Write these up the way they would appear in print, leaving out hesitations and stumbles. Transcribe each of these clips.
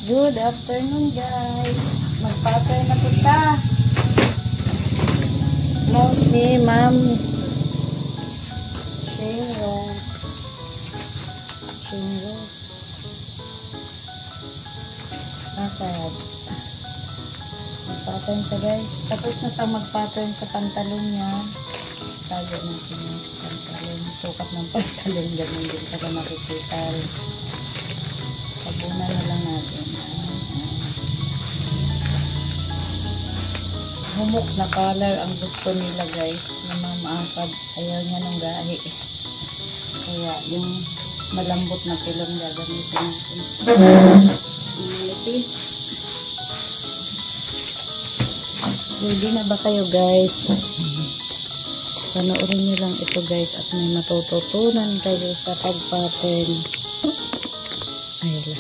Good afternoon guys. Magpapay na po ta. Mouse ni Ma'am Shane Rose. Bakit? Mag-pattern ka guys. Tapos na sa mag-pattern sa pantalon niya. Tayo natin yung pantalon. Sukat ng pantalon. Ganun din ka makikita. Sabunan na lang natin. Humok na color ang gusto nila guys. Na mamaakad. Ayaw niya ng gahi. Kaya yung malambot na pilong gagamitin natin. Manipis. Ready na ba kayo guys? Panoorin nyo lang ito guys at may matututunan kayo sa pag-pattern. Ayla.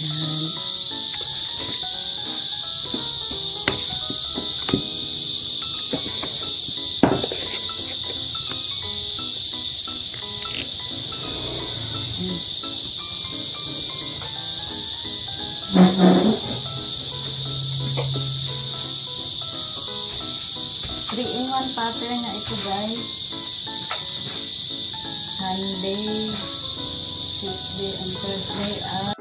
Yan. Three-in-one pattern na ito guys. Sunday, Tuesday, and Thursday at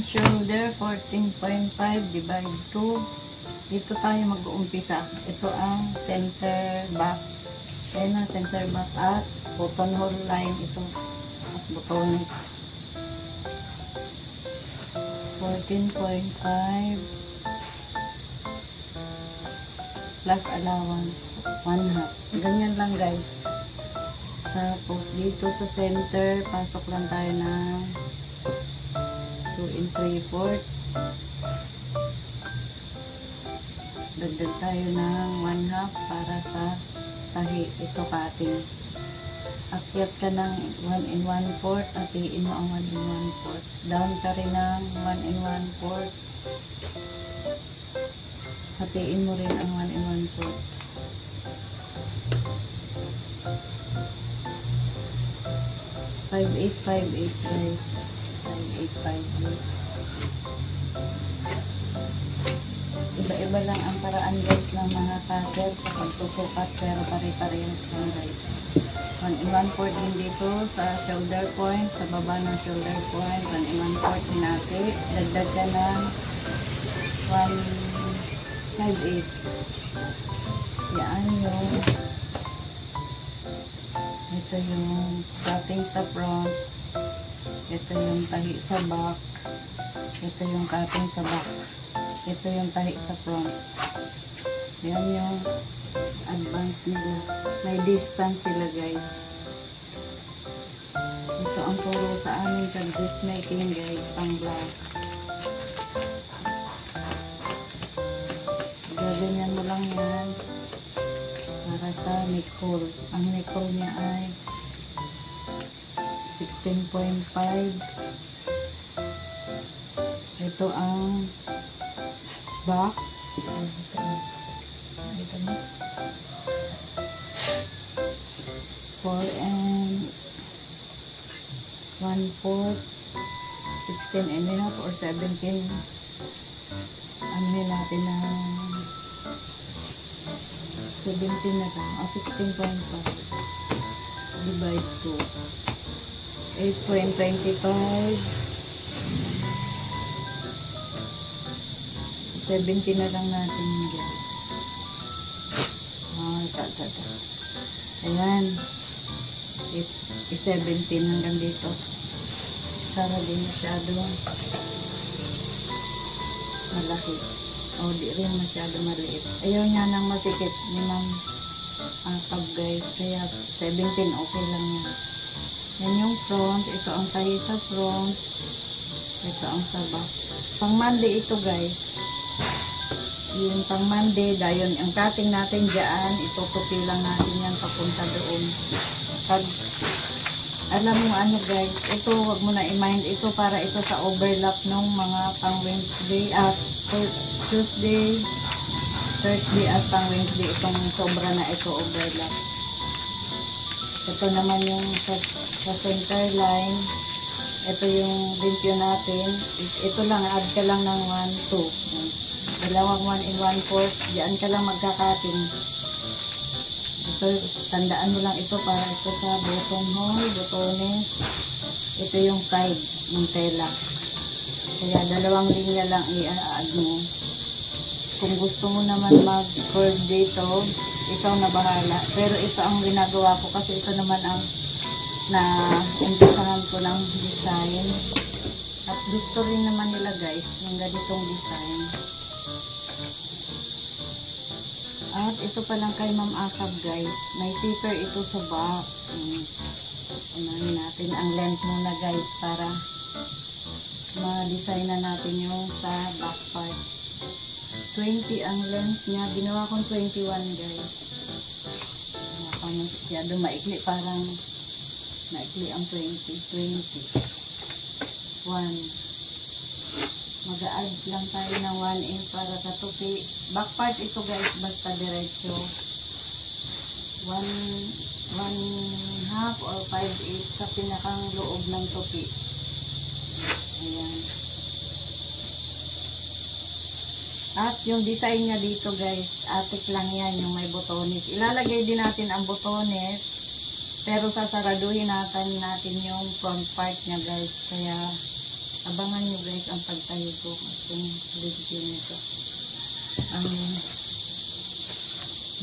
shoulder, 14.5 divide 2. Dito tayo mag-uumpisa. Ito ang center back. Ayan ang center back at buttonhole line ito. At botones. 14.5 plus allowance 1/2. Ganyan lang guys. Tapos dito sa center, pasok lang tayo ng 2 3/4. Dagdag tayo ng 1/2 para sa tahi. Ito cutting. Akyat ka ng 1 1/4, hatiin mo ang 1 1/4. Down ka rin ng 1 1/4. Hatiin mo rin ang 1 1/4. Five, 8 guys. 5, 8. Iba-iba lang ang paraan guys ng mga cutter sa pagsusukat, pero pare-parehas lang guys. 1 1/4 din dito sa shoulder point, sa baba ng shoulder point, 1 1/4 din natin. Dagdag ka ng 1 5, 8. Yan yung ito yung cutting sa front, ito yung tahi sa back, ito yung cutting sa back, ito yung tahi sa front. Yan yung advance nila. May distance sila guys. Ito ang turo sa amin sa dressmaking guys, pang blouse. Gaganyan mo lang yan para sa neck hole. Ang neck hole niya ay 16.5. Ito ang back. Ito na. 4 and 1/4, 16 and a half or 17. Anuhin natin na 17 na lang. 16.5 divide 2. 8.25. 17 na lang natin guys. Ayan. 17 hanggang dito. Para din masyado malaki. O di rin masyado maliit. Ayaw niya nang masikip ni Ma'am Akab guys. Kaya 17 okay lang yan. Yan yung front. Ito ang tahi sa front. Ito ang sa back. Pang Monday ito guys. Yung pang Monday. Dahil ang cutting natin dyan. Itutupi lang natin yan papunta doon. Pag alam mo ano guys. Ito wag mo na i-mind. Ito para ito sa overlap ng mga pang Wednesday at Tuesday, Thursday at pang Wednesday. Itong sobra na ito overlap. Ito naman yung sa center line. Ito yung limpyo natin. Ito lang, add ka lang ng 1, 2. Dalawang 1 in 1/4. Diyan ka lang magkakating. Ito, tandaan mo lang ito para ito sa buttonhole, botones. Ito yung side ng tela. Kaya dalawang linya lang i-add mo. Kung gusto mo naman mag-curve dito, ikaw na bahala. Pero ito ang ginagawa ko kasi ito naman ang na-impisahan ko ng design. At gusto rin naman nila guys, yung ganitong design. At ito pa lang kay Ma'am Akab guys, may zipper ito sa back. Unahin natin ang length muna guys para ma-design na natin yung sa back part. 20 ang length niya. Ginawa kong 21 guys. Masyado maikli. Parang maikli ang 20. 1. Mag-a-add lang tayo ng 1 inch para sa tupi. Back part ito guys. Basta diretso. 1/2 or 5/8 sa pinakang loob ng tupi. Ayan. At yung design niya dito guys, atik lang yan, yung may botones. Ilalagay din natin ang botones, pero sasaraduhin natin yung front part niya guys. Kaya Abangan nyo guys ang pagtayo ko kung video nito. Ang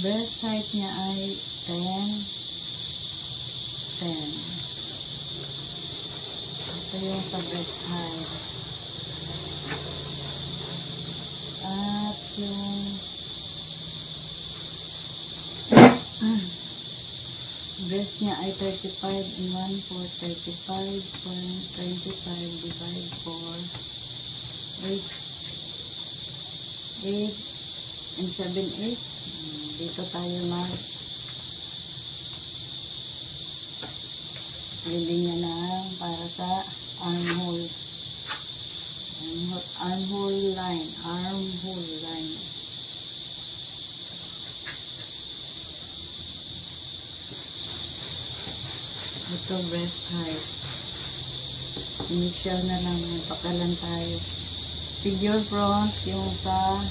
breast height niya ay 10. Ito yung sa breast height. At yung breast niya ay 35 and 1/4, 35.25 divide 4, 8 and 7/8. Dito tayo linya na para sa armhole line. Ito breast height. Initial na lang, pakalan tayo. Figure front, yung sa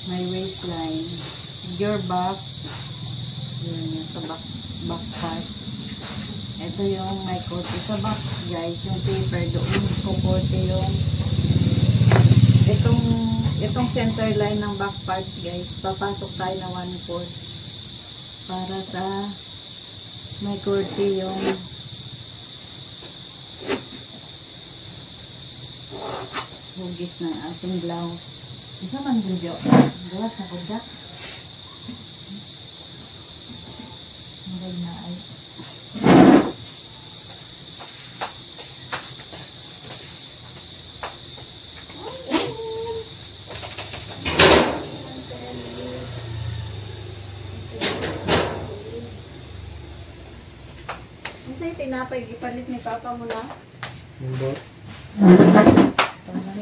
may waistline. Figure back, yun yung sa back part. Ito yung may kote sa back guys, yung paper doon ko kote yung itong center line ng back part guys, papasok tayo na 1/4 para sa may kote yung hugis ng ating blouse. Isa man video, gawas na kuda. Maray na ay. Isa yung tinapay, ipalit ni Papa mo na? Hindi.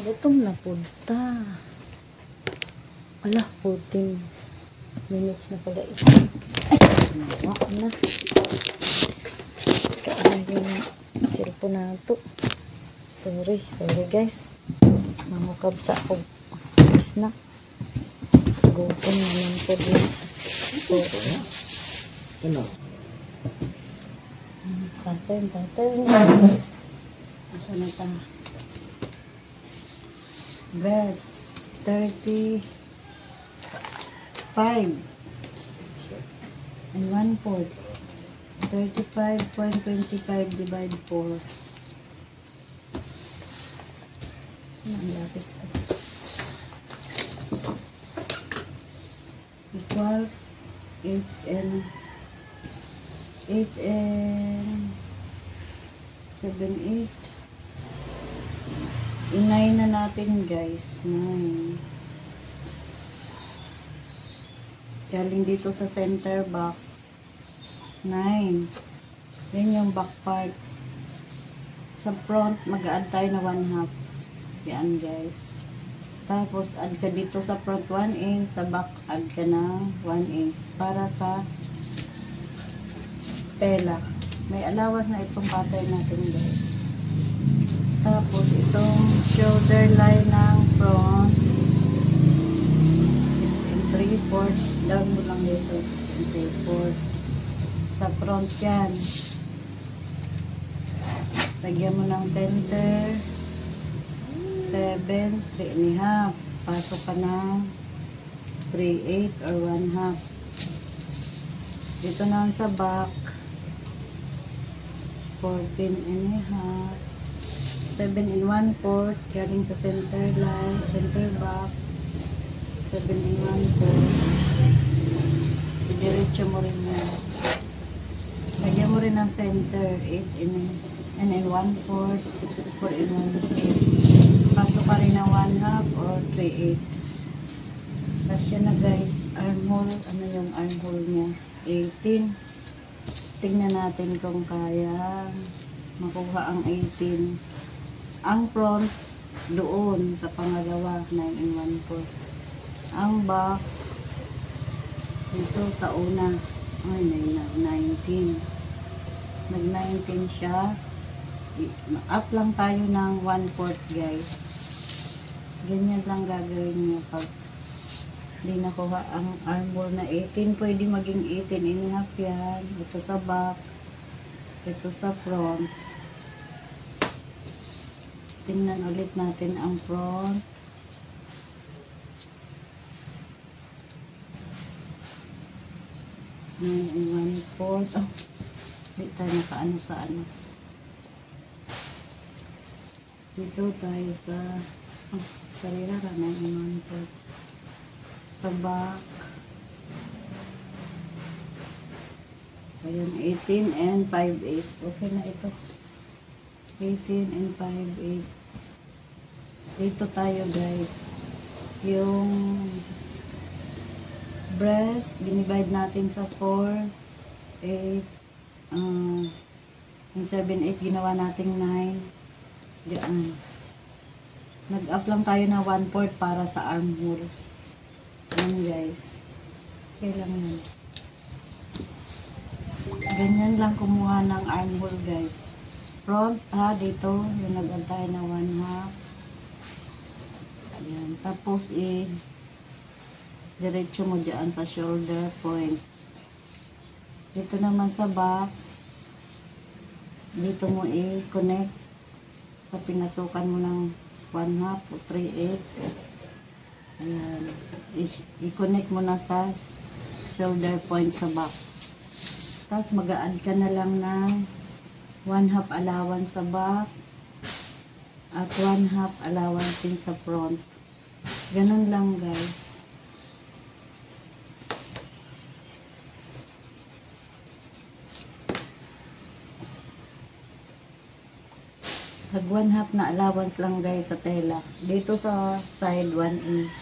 Gutom na punta. Wala, 14 minutes na pala ito. Ako na. Kaya yung cellphone na ito. Sorry guys. Mamukab sa ako. Snack. Gutom naman po din. Ano? Pattern. Asa na ta? Breast 35 and 1/4, 35.25 divide 4. Ang lapis ko. Equals 8 and 7/8. Inay na natin guys. 9. Galing dito sa center back. 9. Yan yung back part. Sa front, mag-add tayo na 1/2. Yan guys. Tapos, add ka dito sa front 1 inch. Sa back, add ka ng 1 inch. Para sa tela. May allowance na itong pattern natin guys. Tapos, itong shoulder line ng front 6 and 3/4. Down mo lang dito 6 and 3/4. Sa front yan. Lagyan mo ng center 7, 3.5. Pasok ka ng 3/8 or 1/2. Dito na sa back 14.5. 7 and 1/4 galing sa center line, center back 7 and 1/4. Diretso mo rin yan. Lagyan mo rin ng center 8 and 1/4, 4 and 1/8. Pasok ka rin ng 1/2 or 3/8. Tapos yun na guys, armhole. Ano yung armhole niya? 18. Tingnan natin kung kaya makuha ang 18. Ang front doon sa pangalawa 9 and 1/4. Ang back dito sa una ay 19. Nag-19 siya. Up lang tayo ng 1/4 guys. Ganyan lang gagawin niyo pag Hindi nakuha ang armhole na 18. Pwede maging 18.5 yan. Ito sa back. Ito sa front. Tingnan ulit natin ang front. May 1/4. Oh, hindi tayo nakaano sa ano. Dito tayo sa parehara na 1/4. Sa back. Ayan, 18 and 5/8. Okay na ito. 18 and 5/8. Dito tayo guys. Yung breast, dinivide natin sa 4, 8, yung 7, 8, ginawa nating 9. Diyan. Nag-up lang tayo na 1/4 para sa armhole. Ayan guys. Okay lang yan. Ganyan lang kumuha ng armhole guys. Front, dito, yung nag-antay na 1/2. Ayan. Tapos, diretso mo dyan sa shoulder point. Dito naman sa back, dito mo i-connect sa pinasukan mo ng 1/2 o 3/8. Ayan. I-connect mo na sa shoulder point sa back. Tapos mag-a-add ka na lang ng 1/2 allowance sa back at 1/2 allowance din sa front. Ganun lang guys. Tag 1/2 na allowance lang guys sa tela. Dito sa side 1 inch.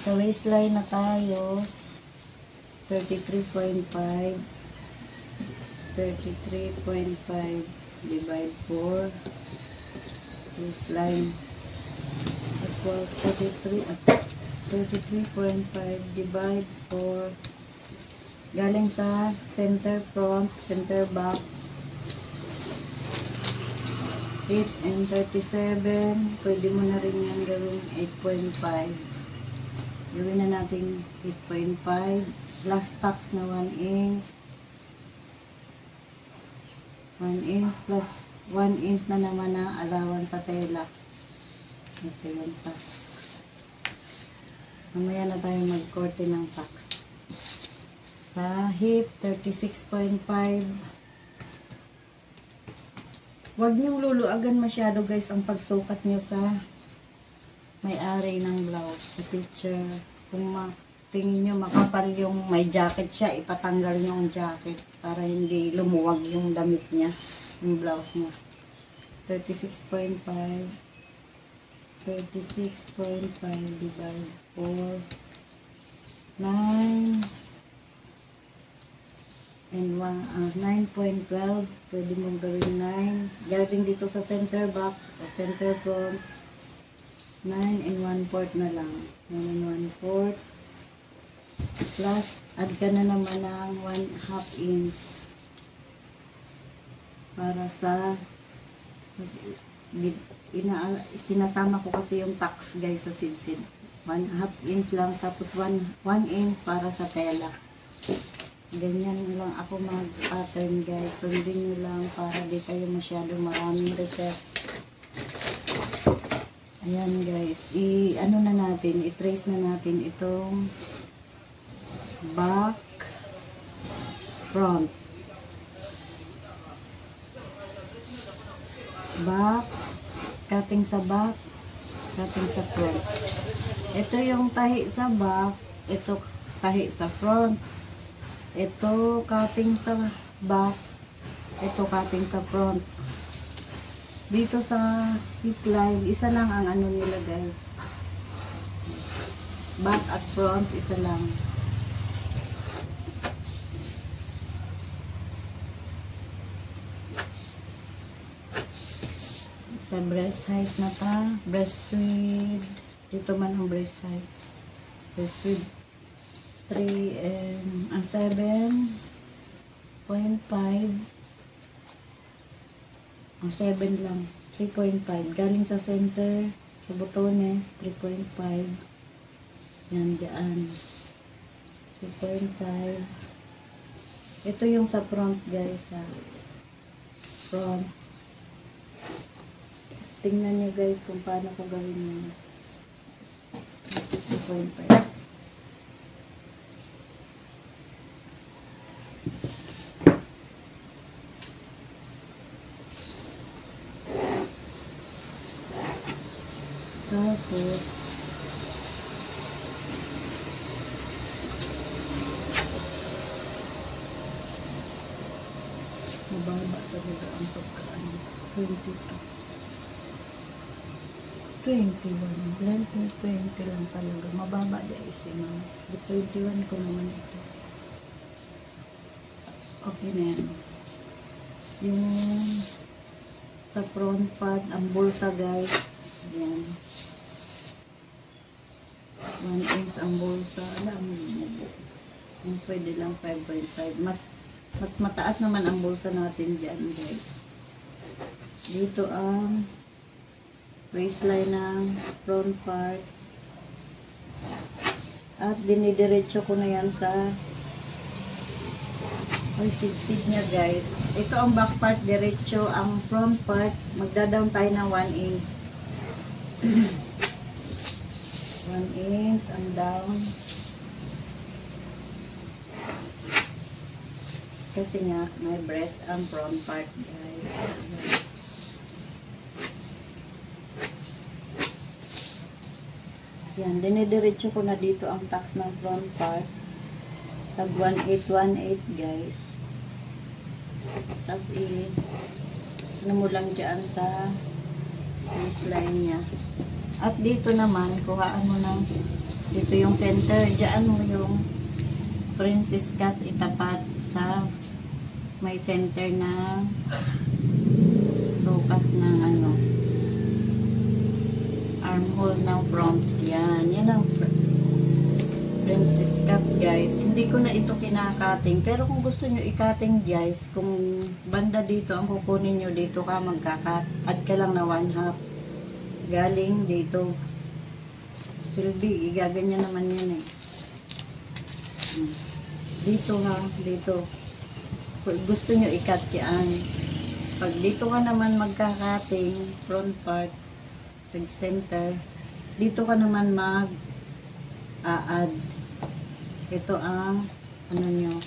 Sa waistline na tayo. 33.5. 33.5 divide 4. Waistline equals 33.5 divide 4. Galing sa center front, center back. 8 and 37. Pwede mo na rin yan gawin 8.5. Gawin na natin 8.5. Plus tax na 1 inch. 1 inch plus 1 inch na naman na allowance sa tela. Ito yung tax. Mamaya na tayo mag-korte ng tax. Sa hip, 36.5. Huwag niyong luluagan masyado guys ang pagsukat niyo sa may-ari ng blouse. Sa picture, kung tingin nyo makapal yung may jacket siya, ipatanggal nyo ang jacket para hindi lumuwag yung damit niya, yung blouse niya. 36.5 divide 4 9 and 9.12. Pwede mong gawin 9 galing dito sa center back o center front. 9 and 1/4 na lang. 9 and 1/4 plus add ka na naman ng 1/2 inch para sa sinasama ko kasi yung tax guys sa sidsid. 1/2 inch lang tapos 1 inch para sa tela. Ganyan lang ako mag-pattern guys. Sundin nyo lang para di kayo masyado maraming reset. Ayan guys. Ano na natin, i-trace na natin itong back, front. Back, cutting sa back, cutting sa front. Ito yung tahi sa back, ito tahi sa front. Ito cutting sa back, ito cutting sa front. Dito sa hip line, isa lang ang ano nila guys. Back at front, isa lang. Sa breast height na ta, breast width, dito man ang breast height. Breast width 3 and 7.5. 7 lang. 3.5. Galing sa center, sa botones, 3.5. Yan, dyan. 2.5. Ito yung sa front guys, ha. Front. Tingnan nyo guys kung paano ko gawin yun. 2.5. Tapos, mababa talaga ang pagkaan. 22. 21. Length ng 20 lang talaga. Mababa di ay ma'am. 21 ko naman ito. Okay na yan. Yung sa front part, ang bulsa guys. Yan. 1 inch ang bulsa. Alam mo. Yung pwede lang 5.5. Mas mataas naman ang bulsa natin dyan guys. Dito ang waistline ng front part. At dinidiretso ko na yan sa sigsid niya guys. Ito ang back part diretso. Ang front part, magda-down tayo ng 1 inch. 1 inch ang down. Kasi nga, may breast ang front part guys. Yan, dinidiretso ko na dito ang tax ng front part. Tag 1818 guys. Tapos ano mo lang dyan sa waistline niya. At dito naman, kuhaan mo ng dito yung center. Dyan mo yung princess cut itapat sa may center na sukat ng ano armhole ng front. Yan ang princess cut guys. Hindi ko na ito kinakating, pero kung gusto nyo i-cutting guys, kung banda dito ang kukunin nyo, dito ka magkakat, add ka lang na 1/2 galing dito. Silbi, igaganyan naman yan eh. Dito ha, dito. Kung gusto nyo i-cut yan. Pag dito ka naman magkakating front part, center, dito ka naman mag-a-add. Ito ang ano nyo.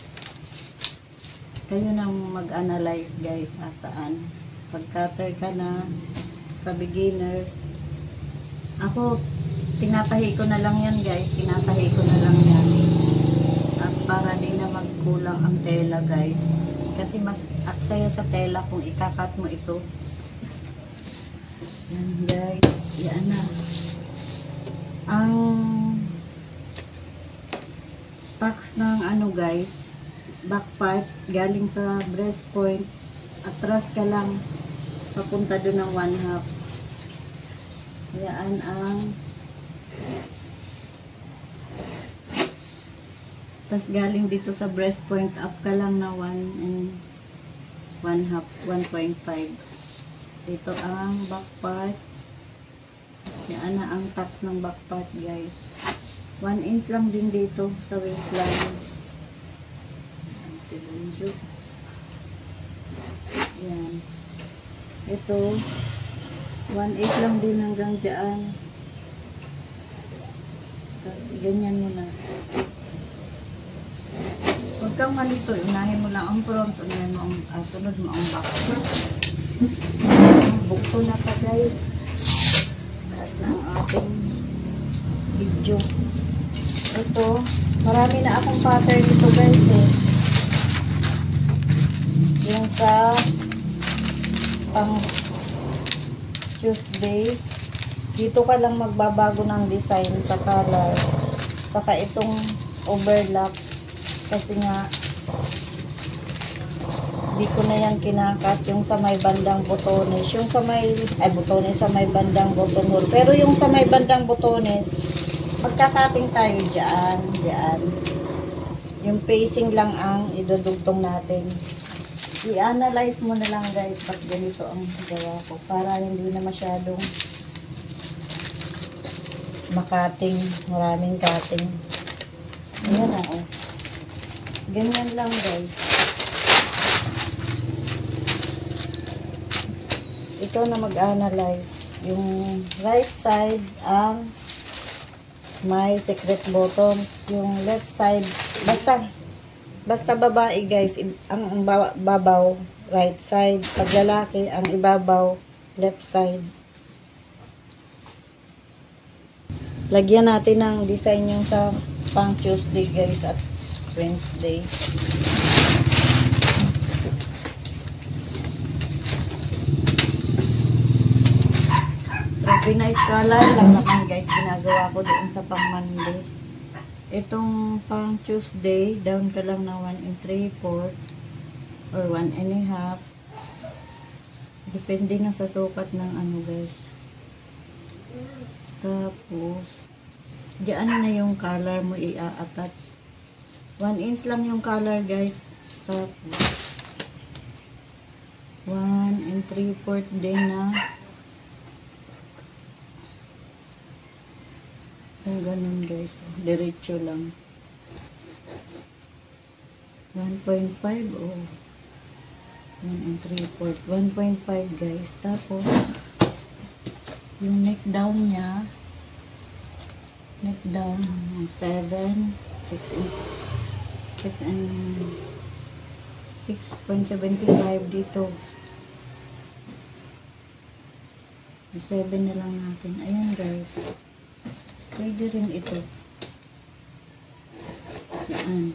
Kayo nang mag-analyze guys saan. Pag cutter ka na sa beginners, ako tinatahi ko na lang yan guys. Tinatahi ko na lang yan. At para di na magkulang ang tela guys. Kasi mas aksaya sa tela kung ikakat mo ito. Yan guys. Yan na. Ang tax ng ano guys, back part, galing sa breast point, atras ka lang, papunta doon ng 1/2. Yan ang tas galing dito sa breast point, up ka lang na 1 1/2, 1.5. Dito ang back part. Yan na ang tax ng back part guys. 1 inch lang din dito sa waistline. Yan. Ito 1/8 lang din hanggang dyan. Tapos ganyan mo na. Huwag kang malito, unahin mo lang ang front, unahin mo ang sunod mo ang back. Bukto na pa guys. Taas na ang ating video. Ito, marami na akong pattern dito guys eh. Yung sa pang Tuesday, dito ka lang magbabago ng design sa color. Saka itong overlap. Kasi nga, di ko na yan kinakat yung sa may bandang botones. Yung sa may, botones sa may bandang buttonhole. Pero yung sa may bandang botones, magkakating tayo dyan. Dyan. Yung facing lang ang idudugtong natin. I-analyze mo na lang guys pag ganito ang gawa ko. Para hindi na masyadong makating, maraming cutting. Ayan na, oh. Ganyan lang, guys. Ito na mag-analyze. Yung right side ang may secret button. Yung left side, basta babae, guys, ang babaw, right side. Pag lalaki, ang ibabaw, left side. Lagyan natin ng design yung sa pang Tuesday, guys, at Wednesday. Grabe na color lang naman, guys, ginagawa ko doon sa pang Monday. Itong pang Tuesday, down ka lang na 1 3/4 or 1 1/2. Depende na sa sukat ng ano, guys. Tapos, diyan na yung color mo i-attach. 1 inch lang yung color, guys. Tapos, 1 3/4 din na. Yung ganun, guys. Diretso lang. 1.5 o 1 3/4. 1.5, guys. Tapos, yung neck down niya, neck down 7, 6.75 dito. 7 na lang natin. Ayan, guys. Pwede rin ito. Yan.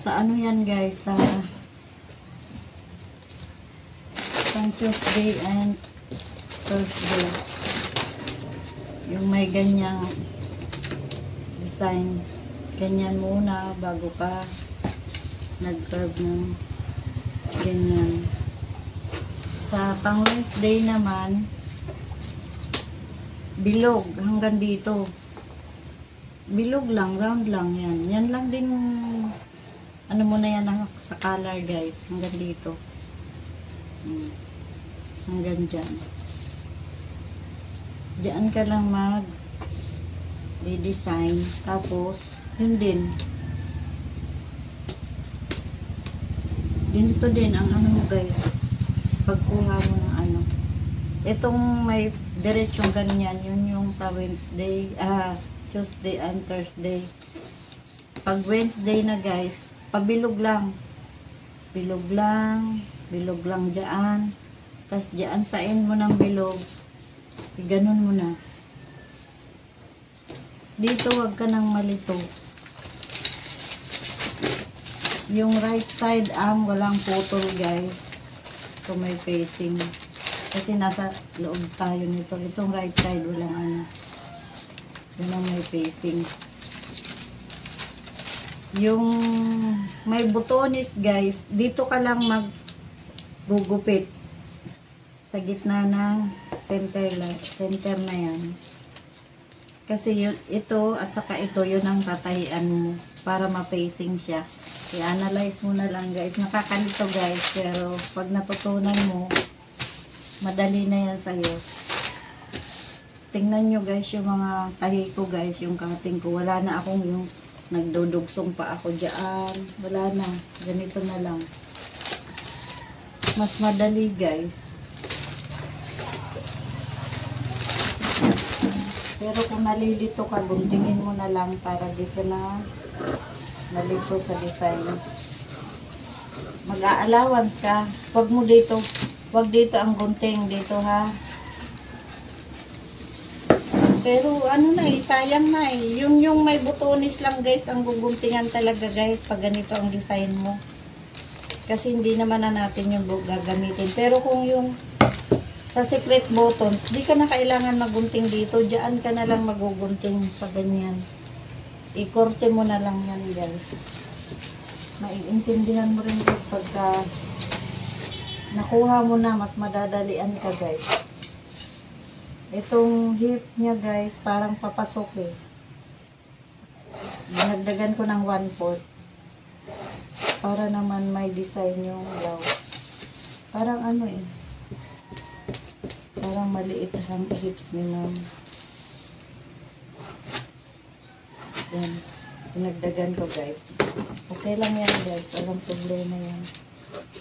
Sa ano yan, guys, sa Tuesday and Thursday, yung may ganyang design, ganyan muna bago ka nag-curve ng ganyan. Sa pang Wednesday naman, bilog hanggang dito. Bilog lang, round lang yan. Yan lang din, ano muna yan sa color, guys. Hanggang dito. Hanggang dyan. Diyan ka lang di-design. Tapos, yun din. Dito din ang ano mo, guys. Pagkuha mo ng ano. Itong may diretsong ganyan, yun yung sa Wednesday, Tuesday and Thursday. Pag Wednesday na, guys, pabilog lang. Bilog lang dyan. Tapos dyan sa end mo ng bilog, ganun mo na. Dito wag ka nang malito. Yung right side ang walang putol, guys. Kung may facing. Kasi nasa loob tayo nito. Itong right side walang ano. Yun ang may facing. Yung may butones, guys, dito ka lang maggugupit sa gitna ng center na yan. Kasi yun, ito at saka ito, yun ang tatahian mo para ma-facing siya. I-analyze mo na lang, guys. Nakakalito, guys, pero pag natutunan mo, madali na yan sa'yo. Tingnan nyo, guys, yung mga tahi ko, guys, yung cutting ko. Wala na akong yung nagdudugsong pa ako dyan. Wala na. Ganito na lang. Mas madali, guys. Pero kung nalilito ka, guntingin mo na lang para dito na nalito sa design. Mag-a-allowance ka. Huwag mo dito. Huwag dito ang gunting. Dito, ha. Pero ano na sayang na yung may butones lang, guys, ang guguntingan talaga, guys, pag ganito ang design mo. Kasi hindi naman na natin yung gagamitin. Pero kung yung sa secret buttons, di ka na kailangan magunting dito. Diyan ka na lang magugunting pag ganyan. I-korte mo na lang yan, guys. Maiintindihan mo rin, guys, pagka nakuha mo na, mas madadalian ka, guys. Itong hip niya guys, parang papasok eh. Dinagdagan ko ng 1/4 para naman may design yung blouse. Parang ano eh. Parang maliit ang hips ni ma'am. Yan. Dinagdagan ko guys. Okay lang yan guys. Walang problema yan.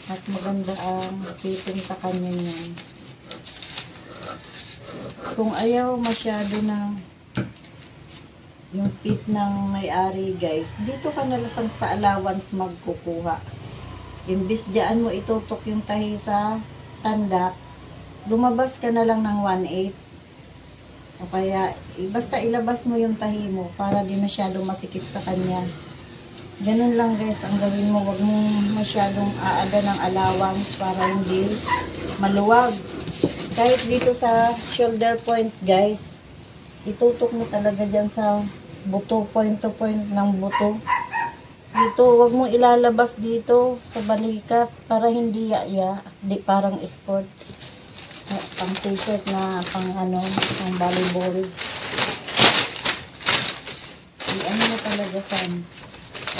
Mas maganda ang pipintakan yan. Kung ayaw masyado ng yung fit ng may-ari guys, dito ka na lang sa allowance magkukuha. Imbis dyan mo itutok yung tahi sa tandak, lumabas ka na lang ng 1/8. O kaya, basta ilabas mo yung tahi mo para di masyado masikip sa kanya. Ganun lang guys ang gawin mo. Huwag mong masyadong aada ng allowance para hindi maluwag. Kahit dito sa shoulder point guys, itutok mo talaga dyan sa buto, point to point ng buto. Dito, huwag mong ilalabas dito sa balikat para hindi yaya. Di parang sport. Pang t-shirt na pang ano, pang volleyball. Ano mo talaga san.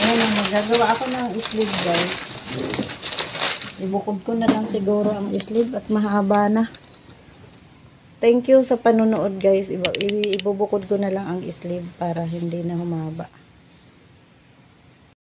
Ayan, magagawa ako ng sleeve guys. Ibukod ko na lang siguro ang sleeve at mahaba na. Thank you sa panonood guys. Ibubukod ko na lang ang sleeve para hindi na humaba.